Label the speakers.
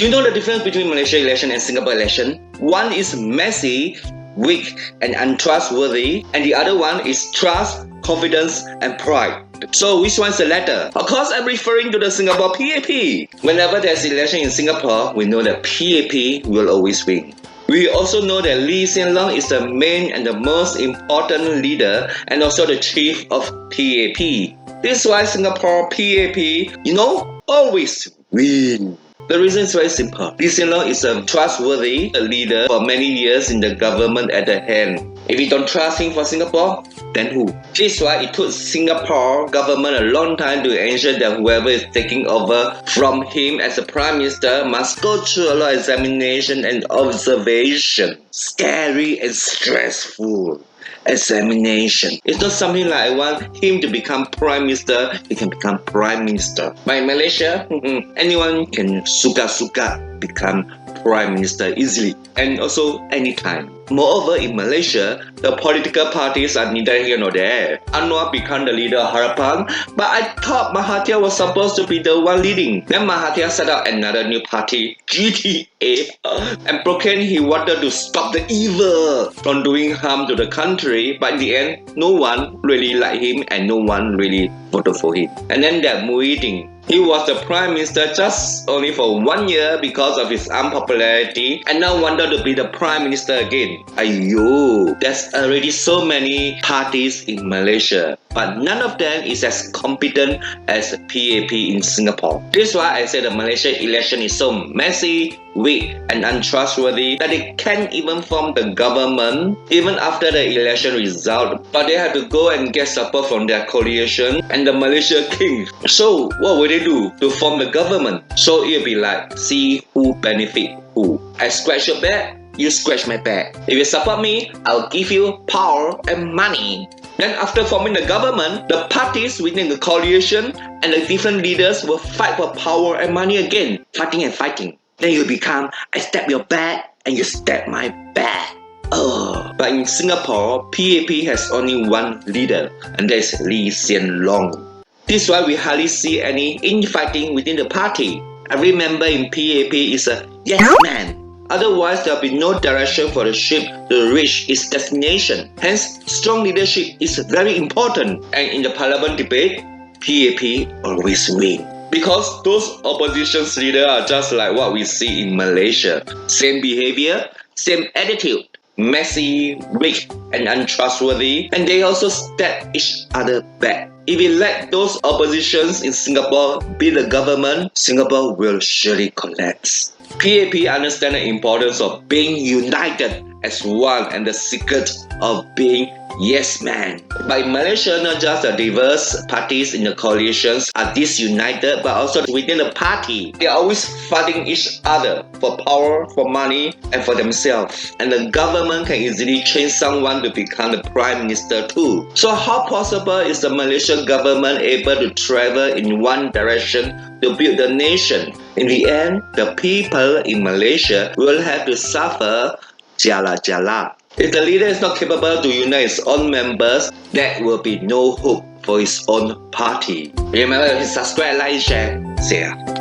Speaker 1: Do you know the difference between Malaysia election and Singapore election? One is messy, weak and untrustworthy, and the other one is trust, confidence and pride. So which one's the latter? Of course, I'm referring to the Singapore PAP. Whenever there's election in Singapore, we know that PAP will always win. We also know that Lee Hsien Loong is the main and the most important leader and also the chief of PAP. This is why Singapore PAP, always win. The reason is very simple. Lee Hsien Loong is a trustworthy leader for many years in the government at the hand. If you don't trust him for Singapore, then who? This is why it took Singapore government a long time to ensure that whoever is taking over from him as a Prime Minister must go through a lot of examination and observation. Scary and stressful examination. It's not something like I want him to become Prime Minister, he can become Prime Minister. But in Malaysia, anyone can suka-suka become Prime Minister easily and also anytime. Moreover, in Malaysia, the political parties are neither here nor there. Anwar became the leader of Harapan, but I thought Mahathir was supposed to be the one leading. Then Mahathir set up another new party, GTA, and proclaimed he wanted to stop the evil from doing harm to the country, but in the end, no one really liked him and no one really voted for him. And then that Muhyiddin, he was the Prime Minister just only for 1 year because of his unpopularity and now wanted to be the Prime Minister again. Aiyo, there's already so many parties in Malaysia, but none of them is as competent as PAP in Singapore. This is why I say the Malaysia election is so messy, weak and untrustworthy that they can't even form the government even after the election result, but they have to go and get support from their coalition and the Malaysia king. So what will they do to form the government? So it'll be like, see who benefit who. I scratch your back, you scratch my back. If you support me, I'll give you power and money. Then after forming the government, the parties within the coalition and the different leaders will fight for power and money again, fighting and fighting. Then you become, I stab your back and you stab my back. But in Singapore, PAP has only one leader, and that is Lee Hsien Loong. This is why we hardly see any infighting within the party. Every member in PAP is a yes man. Otherwise, there will be no direction for the ship to reach its destination. Hence, strong leadership is very important. And in the parliament debate, PAP always win. Because those opposition leaders are just like what we see in Malaysia. Same behavior, same attitude. Messy, weak and untrustworthy. And they also stab each other back. If we let those oppositions in Singapore be the government, Singapore will surely collapse. PAP understands the importance of being united as one and the secret of being yes man. But in Malaysia, not just the diverse parties in the coalitions are disunited, but also within the party. They are always fighting each other for power, for money, and for themselves. And the government can easily change someone to become the Prime Minister too. So how possible is the Malaysian government able to travel in one direction to build the nation? In the end, the people in Malaysia will have to suffer jala-jala. If the leader is not capable to unite his own members, there will be no hope for his own party. Remember to subscribe, like, share, share.